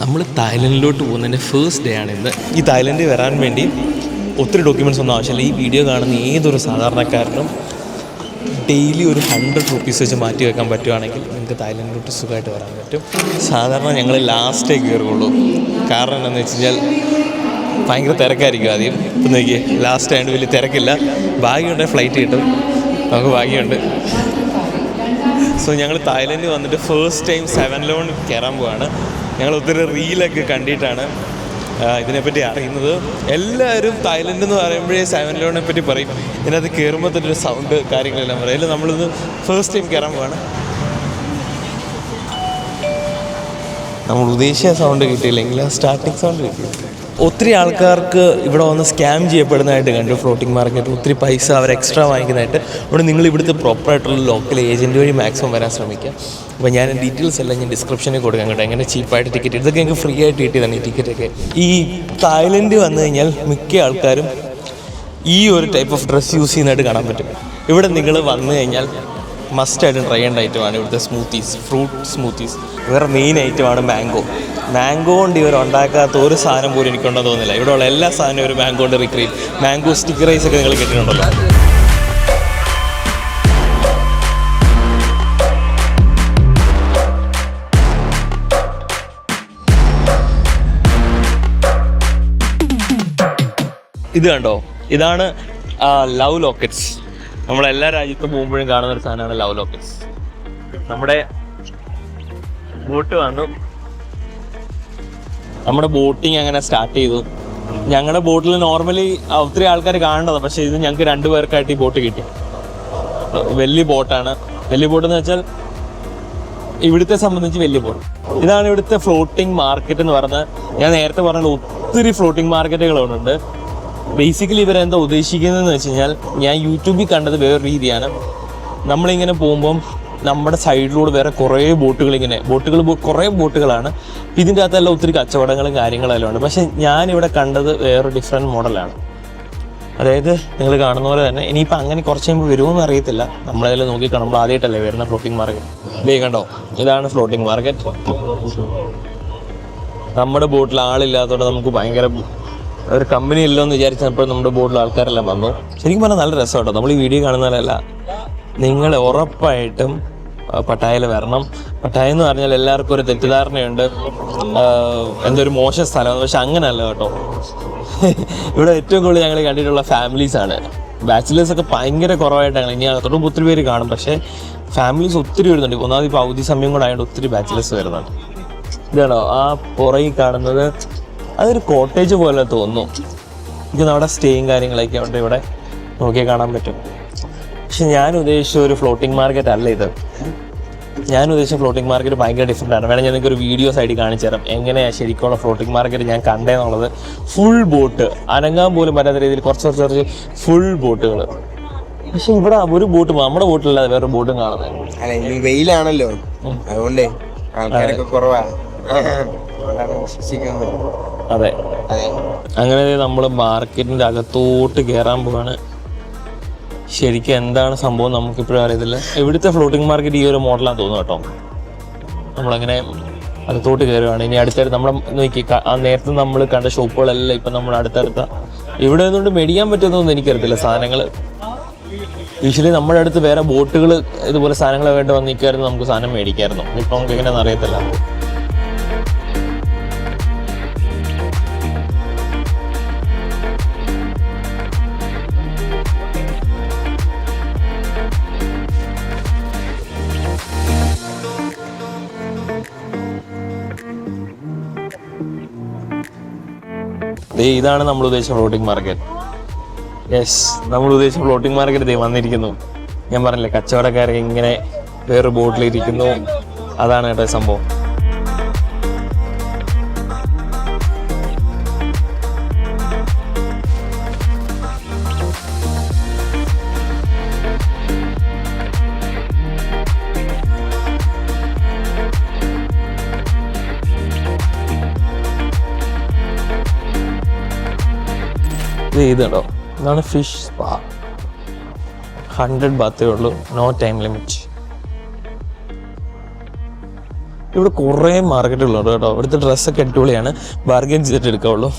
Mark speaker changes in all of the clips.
Speaker 1: നമ്മൾ തായ്ലൻഡിലോട്ട് പോകുന്നതിൻ്റെ first day ആണ് ഇന്ന്. ഈ തായ്ലൻഡിൽ വരാൻ വേണ്ടി ഒത്തിരി ഡോക്യുമെൻറ്റ്സ് ഒന്നും ആവശ്യമില്ല. ഈ വീഡിയോ കാണുന്ന ഏതൊരു സാധാരണക്കാരനും ഡെയിലി ഒരു 100 rupees വെച്ച് മാറ്റി വെക്കാൻ പറ്റുവാണെങ്കിൽ നിങ്ങൾക്ക് തായ്ലൻഡിലോട്ട് സുഖമായിട്ട് വരാൻ പറ്റും. സാധാരണ ഞങ്ങൾ ലാസ്റ്റേ കയറുള്ളൂ. കാരണം എന്താണെന്ന് വെച്ച് കഴിഞ്ഞാൽ ഭയങ്കര തിരക്കായിരിക്കും ആദ്യം. ഇപ്പം നോക്കിയേ, ലാസ്റ്റ് ആയതുകൊണ്ട് വലിയ തിരക്കില്ല. ഭാഗ്യമുണ്ടെങ്കിൽ ഫ്ലൈറ്റ് കിട്ടും, നമുക്ക് ഭാഗ്യമുണ്ട്. സോ ഞങ്ങൾ തായ്ലൻഡിൽ വന്നിട്ട് ഫസ്റ്റ് ടൈം 711 കയറാൻ പോവാണ്. ഞങ്ങൾ ഒത്തിരി റീലൊക്കെ കണ്ടിട്ടാണ് ഇതിനെപ്പറ്റി അറിയുന്നത്. എല്ലാവരും തായ്ലൻഡ് എന്ന് പറയുമ്പോഴേ 711 പറ്റി പറയും. ഇതിനകത്ത് കയറുമ്പോൾ തന്നെ ഒരു സൗണ്ട് കാര്യങ്ങളെല്ലാം പറയും. അതിൽ നമ്മളിത് ഫസ്റ്റ് ടൈം കയറാൻ പോവാണ്. നമ്മൾ ഉദ്ദേശിച്ച സൗണ്ട് കിട്ടിയില്ലെങ്കിൽ ആ സ്റ്റാർട്ടിങ് സൗണ്ട് കിട്ടിയില്ല. ഒത്തിരി ആൾക്കാർക്ക് ഇവിടെ വന്ന് സ്കാം ചെയ്യപ്പെടുന്നതായിട്ട് കണ്ടു. ഫ്ലോട്ടിംഗ് മാർക്കറ്റ് ഒത്തിരി പൈസ അവർ എക്സ്ട്രാ വാങ്ങിക്കുന്നതായിട്ട്. അവിടെ നിങ്ങൾ ഇവിടുത്തെ പ്രോപ്പറായിട്ടുള്ള ലോക്കൽ ഏജൻറ്റ് വഴി മാക്സിമം വരാൻ ശ്രമിക്കുക. അപ്പോൾ ഞാൻ ഡീറ്റെയിൽസ് എല്ലാം ഞാൻ ഡിസ്ക്രിപ്ഷനിൽ കൊടുക്കാൻ കേട്ടോ, എങ്ങനെ ചീപ്പായിട്ട് ടിക്കറ്റ്. ഇതൊക്കെ എനിക്ക് ഫ്രീ ആയിട്ട് കിട്ടിയതാണ് ഈ ടിക്കറ്റൊക്കെ. ഈ തായ്ലൻഡ് വന്നു കഴിഞ്ഞാൽ മിക്ക ആൾക്കാരും ഈ ഒരു ടൈപ്പ് ഓഫ് ഡ്രസ്സ് യൂസ് ചെയ്യുന്നതായിട്ട് കാണാൻ പറ്റും. ഇവിടെ നിങ്ങൾ വന്നു കഴിഞ്ഞാൽ മസ്റ്റായിട്ട് ട്രൈ ചെയ്യേണ്ട ഐറ്റമാണ് ഇവിടുത്തെ സ്മൂത്തീസ്, ഫ്രൂട്ട് സ്മൂത്തീസ്. ഇവരുടെ മെയിൻ ഐറ്റമാണ് മാംഗോ കൊണ്ട് ഇവർ ഉണ്ടാക്കാത്ത ഒരു സാധനം പോലും എനിക്കുണ്ടെന്ന് തോന്നുന്നില്ല. ഇവിടെയുള്ള എല്ലാ സാധനവും ഒരു മാംഗോ കൊണ്ട് റിക്രിയേറ്റ്. മാംഗോ സ്റ്റിക്കർ റൈസ് ഒക്കെ നിങ്ങൾ കേട്ടിട്ടുണ്ടല്ലോ. ഇത് കണ്ടോ, ഇതാണ് ലവ് ലോക്കറ്റ്സ്. നമ്മളെല്ലാ രാജ്യത്തും പോകുമ്പോഴും കാണുന്ന ഒരു സാധനമാണ് ലവ് ലോക്കറ്റ്സ്. നമ്മുടെ ബോട്ട് വന്നു, നമ്മുടെ ബോട്ടിങ് അങ്ങനെ സ്റ്റാർട്ട് ചെയ്തു. ഞങ്ങളുടെ ബോട്ടിൽ നോർമലി ഒത്തിരി ആൾക്കാർ കാണേണ്ടത്, പക്ഷേ ഇത് ഞങ്ങൾക്ക് 2 പേർക്കായിട്ട് ഈ ബോട്ട് കിട്ടി. വലിയ ബോട്ടാണ്. വലിയ ബോട്ടെന്ന് വെച്ചാൽ ഇവിടുത്തെ സംബന്ധിച്ച് വലിയ ബോട്ട്. ഇതാണ് ഇവിടുത്തെ ഫ്ലോട്ടിംഗ് മാർക്കറ്റ് എന്ന് പറഞ്ഞാൽ. ഞാൻ നേരത്തെ പറഞ്ഞ ഒത്തിരി ഫ്ലോട്ടിംഗ് മാർക്കറ്റുകളുണ്ട്. ബേസിക്കലി ഇവരെന്താ ഉദ്ദേശിക്കുന്നതെന്ന് വെച്ച് കഴിഞ്ഞാൽ, ഞാൻ യൂട്യൂബിൽ കണ്ടത് വേറൊരു രീതിയാണ്. നമ്മളിങ്ങനെ പോകുമ്പം നമ്മുടെ സൈഡിലൂടെ വേറെ കുറേ കുറേ ബോട്ടുകളാണ്. ഇതിൻ്റെ അകത്തെല്ലാം ഒത്തിരി കച്ചവടങ്ങളും കാര്യങ്ങളെല്ലാം ഉണ്ട്. പക്ഷേ ഞാനിവിടെ കണ്ടത് വേറെ ഡിഫറെൻറ്റ് മോഡലാണ്. അതായത് നിങ്ങൾ കാണുന്ന പോലെ തന്നെ ഇനിയിപ്പോൾ അങ്ങനെ കുറച്ച് കഴിയുമ്പോൾ വരുമോയെന്ന് അറിയത്തില്ല. നമ്മളതിൽ നോക്കിക്കാണും. നമ്മൾ ആദ്യമായിട്ടല്ലേ വരുന്ന ഫ്ലോട്ടിംഗ് മാർക്കറ്റ്. ഇതേ കണ്ടോ, ഇതാണ് ഫ്ലോട്ടിംഗ് മാർക്കറ്റ്. നമ്മുടെ ബോട്ടിൽ ആളില്ലാത്തതുകൊണ്ട് നമുക്ക് ഭയങ്കര ഒരു കമ്പനി ഇല്ലോ എന്ന് വിചാരിച്ചപ്പോൾ നമ്മുടെ ബോട്ടിൽ ആൾക്കാരെല്ലാം വന്നു. ശരിക്കും പറഞ്ഞാൽ നല്ല രസം കേട്ടോ. നമ്മൾ ഈ വീഡിയോ കാണുന്നതല്ല, നിങ്ങൾ ഉറപ്പായിട്ടും പട്ടായയിൽ വരണം. പട്ടായ എന്ന് പറഞ്ഞാൽ എല്ലാവർക്കും ഒരു തെറ്റിദ്ധാരണയുണ്ട്, എന്തൊരു മോശം സ്ഥലമാണ്. പക്ഷെ അങ്ങനെയല്ല കേട്ടോ. ഇവിടെ ഏറ്റവും കൂടുതൽ ഞങ്ങൾ കണ്ടിട്ടുള്ള ഫാമിലീസാണ്. ബാച്ചിലേഴ്സൊക്കെ ഭയങ്കര കുറവായിട്ടാണ്. ഇനി അകത്തോട്ടും ഒത്തിരി പേര് കാണും, പക്ഷേ ഫാമിലീസ് ഒത്തിരി വരുന്നുണ്ട്. ഒന്നാമത് ഇപ്പോൾ അവധി സമയം കൂടെ ആയതുകൊണ്ട് ഒത്തിരി ബാച്ചിലേഴ്സ് വരുന്നുണ്ട്. ഇതാണോ ആ പുറകിൽ കാണുന്നത്, അതൊരു കോട്ടേജ് പോലെ തോന്നുന്നു. എനിക്ക് നമ്മുടെ സ്റ്റേയും കാര്യങ്ങളൊക്കെ ഉണ്ട്. ഇവിടെ നോക്കിയാൽ കാണാൻ പറ്റും. പക്ഷെ ഞാൻ ഉദ്ദേശിച്ച ഒരു ഫ്ലോട്ടിംഗ് മാർക്കറ്റ് അല്ല ഇത്. ഞാൻ ഉദ്ദേശിച്ച ഫ്ലോട്ടിംഗ് മാർക്കറ്റ് ഭയങ്കര ഡിഫറെൻ്റ് ആണ്. വേണമെങ്കിൽ എനിക്കൊരു വീഡിയോ സൈഡിൽ കാണിച്ചു തരാം എങ്ങനെയാണ് ശരിക്കുള്ള ഫ്ലോട്ടിംഗ് മാർക്കറ്റ് ഞാൻ കണ്ടേന്നുള്ളത്. ഫുൾ ബോട്ട്, അനങ്ങാൻ പോലും പറ്റാത്ത രീതിയിൽ കുറച്ച് ഫുൾ ബോട്ടുകൾ. പക്ഷെ ഇവിടെ ഒരു ബോട്ട്, നമ്മുടെ ബോട്ടിലല്ലാതെ വേറെ ബോട്ടും കാണുന്നത്.
Speaker 2: വെയിലാണല്ലോ, അതുകൊണ്ടേ ആൾക്കാരൊക്കെ കുറവാണ്.
Speaker 1: അതെ, അങ്ങനെ നമ്മൾ മാർക്കറ്റിൻ്റെ അകത്തോട്ട് കയറാൻ പോവാണ്. ശരിക്കും എന്താണ് സംഭവം നമുക്കിപ്പോഴും അറിയത്തില്ല. ഇവിടുത്തെ ഫ്ലോട്ടിംഗ് മാർക്കറ്റ് ഈ ഒരു മോഡലാന്ന് തോന്നുന്നു കേട്ടോ. നമ്മളങ്ങനെ അകത്തോട്ട് കയറുകയാണ്. ഇനി അടുത്തടുത്ത് നമ്മൾ നോക്കി നേരത്തെ നമ്മൾ കണ്ട ഷോപ്പുകളെല്ലാം ഇപ്പം നമ്മൾ അടുത്തടുത്ത ഇവിടെ നിന്നുകൊണ്ട് മേടിക്കാൻ പറ്റുമെന്നൊന്നും എനിക്കറിയത്തില്ല സാധനങ്ങൾ. യൂഷ്വലി നമ്മുടെ അടുത്ത് വേറെ ബോട്ടുകൾ ഇതുപോലെ സാധനങ്ങൾ വേണ്ടി വന്നിരിക്കുമായിരുന്നു, നമുക്ക് സാധനം മേടിക്കായിരുന്നു. ഇപ്പം നമുക്ക് എങ്ങനെയാണെന്ന് അറിയത്തില്ല. ഇതാണ് നമ്മൾ ഉദ്ദേശിച്ച ഫ്ലോട്ടിംഗ് മാർക്കറ്റ്. യെസ്, നമ്മൾ ഉദ്ദേശിച്ച ഫ്ലോട്ടിംഗ് മാർക്കറ്റ് വന്നിരിക്കുന്നു. ഞാൻ പറഞ്ഞില്ലേ, കച്ചവടക്കാരൊക്കെ ഇങ്ങനെ വേറെ ബോട്ടിലിരിക്കുന്നു. അതാണ് കേട്ടോ സംഭവം. ഇത് കേട്ടോ, ഇതാണ് ഫിഷ് സ്പാ. 100 ബാത്തേ ഉള്ളൂ, നോ ടൈം ലിമിറ്റ്. ഇവിടെ കുറേ മാർക്കറ്റുകളുണ്ട് കേട്ടോ. ഇവിടുത്തെ ഡ്രസ്സൊക്കെ അടിപൊളിയാണ്. ബാർഗെയിൻ ചെയ്തിട്ട് എടുക്കാവുള്ളൂ.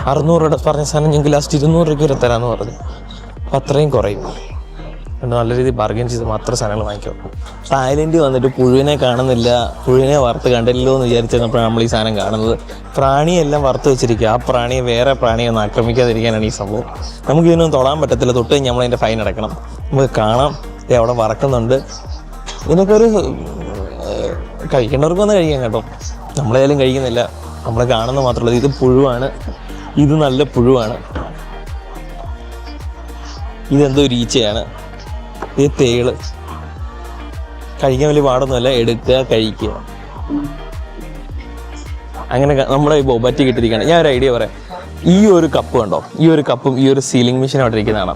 Speaker 1: 600 രൂപ പറഞ്ഞ സാധനം ഞങ്ങൾക്ക് ലാസ്റ്റ് 200 രൂപയ്ക്ക് വരെ തരാമെന്ന് പറഞ്ഞു. അപ്പം അത്രയും കുറയും. നല്ല രീതിയിൽ ബാർഗെയിൻ ചെയ്ത് മാത്രം സാധനങ്ങൾ വാങ്ങിക്കും. തായ്ലൻഡിൽ വന്നിട്ട് പുഴുവിനെ കാണുന്നില്ല, പുഴുവിനെ വറുത്ത് കണ്ടില്ലല്ലോ എന്ന് വിചാരിച്ചിരുന്നപ്പോഴാണ് നമ്മൾ ഈ സാധനം കാണുന്നത്. പ്രാണിയെല്ലാം വറുത്ത് വെച്ചിരിക്കുക. ആ പ്രാണിയെ വേറെ പ്രാണിയെ ഒന്ന് ആക്രമിക്കാതിരിക്കാനാണ് ഈ സംഭവം. നമുക്ക് ഇതിനൊന്നും തൊടാൻ പറ്റത്തില്ല. തൊട്ട് കഴിഞ്ഞാൽ നമ്മളതിൻ്റെ ഫൈൻ അടക്കണം. നമുക്ക് കാണാം അവിടെ വറക്കുന്നുണ്ട്. ഇതിനൊക്കെ ഒരു കഴിക്കേണ്ടവർക്ക് വന്ന് കഴിക്കാം കേട്ടോ. നമ്മളേതായാലും കഴിക്കുന്നില്ല, നമ്മൾ കാണുന്നത് മാത്രമല്ല. ഇത് പുഴുവാണ്, ഇത് നല്ല പുഴുവാണ്. ഇതെന്തോ ഒരു ഈച്ചയാണ്. ഇത് തേള്. കഴിക്കാൻ വലിയ പാടൊന്നുമല്ല, എടുക്കുക കഴിക്കുക. അങ്ങനെ നമ്മുടെ ഈ ബോബാറ്റി കിട്ടിയിരിക്കുകയാണ്. ഞാൻ ഒരു ഐഡിയ പറയാം. ഈ ഒരു കപ്പ് കണ്ടോ, ഈ ഒരു കപ്പും ഈ ഒരു സീലിംഗ് മെഷീൻ അവിടെ ഇരിക്കുന്നതാണ്.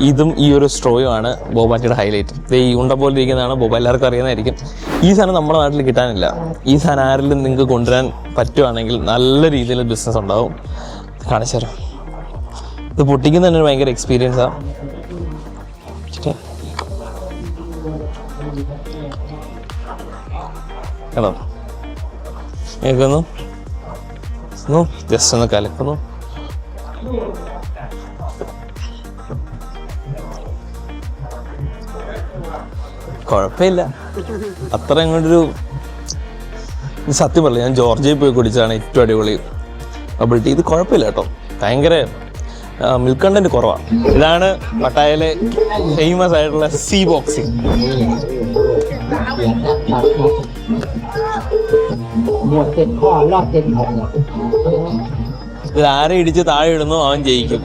Speaker 1: ഇതും ഈ ഒരു സ്ട്രോയും ആണ് ബോബാറ്റിയുടെ ഹൈലൈറ്റ്. ഈ ഉണ്ട പോലെ ഇരിക്കുന്നതാണ് ബോബ, എല്ലാവർക്കും അറിയുന്നതായിരിക്കും. ഈ സാധനം നമ്മുടെ നാട്ടിൽ കിട്ടാനില്ല. ഈ സാധനം ആരെങ്കിലും നിങ്ങൾക്ക് കൊണ്ടുവരാൻ പറ്റുവാണെങ്കിൽ നല്ല രീതിയിൽ ബിസിനസ് ഉണ്ടാവും. കാണിച്ചു തരാം. ഇത് പൊട്ടിക്കുന്നതിന് ഭയങ്കര എക്സ്പീരിയൻസാണ്. കേട്ടോ, കേൾക്കുന്നു, ജസ്റ്റ് ഒന്ന് കലക്കുന്നു. കുഴപ്പമില്ല, അത്ര അങ്ങോട്ടൊരു സത്യം പറയില്ല. ഞാൻ ജോർജിയയിൽ പോയി കുടിച്ചതാണ് ഏറ്റവും അടിപൊളി ബബിൾ ടീ. ഇത് കുഴപ്പമില്ല കേട്ടോ, ഭയങ്കര മിൽക്ക് കണ്ടന്റ് കുറവാണ്. ഇതാണ് പട്ടായയിലെ ഫേമസ് ആയിട്ടുള്ള സീ ബോക്സിങ്. ഇത് ആരെ ഇടിച്ച് താഴെ ഇടുന്നു അവൻ ജയിക്കും.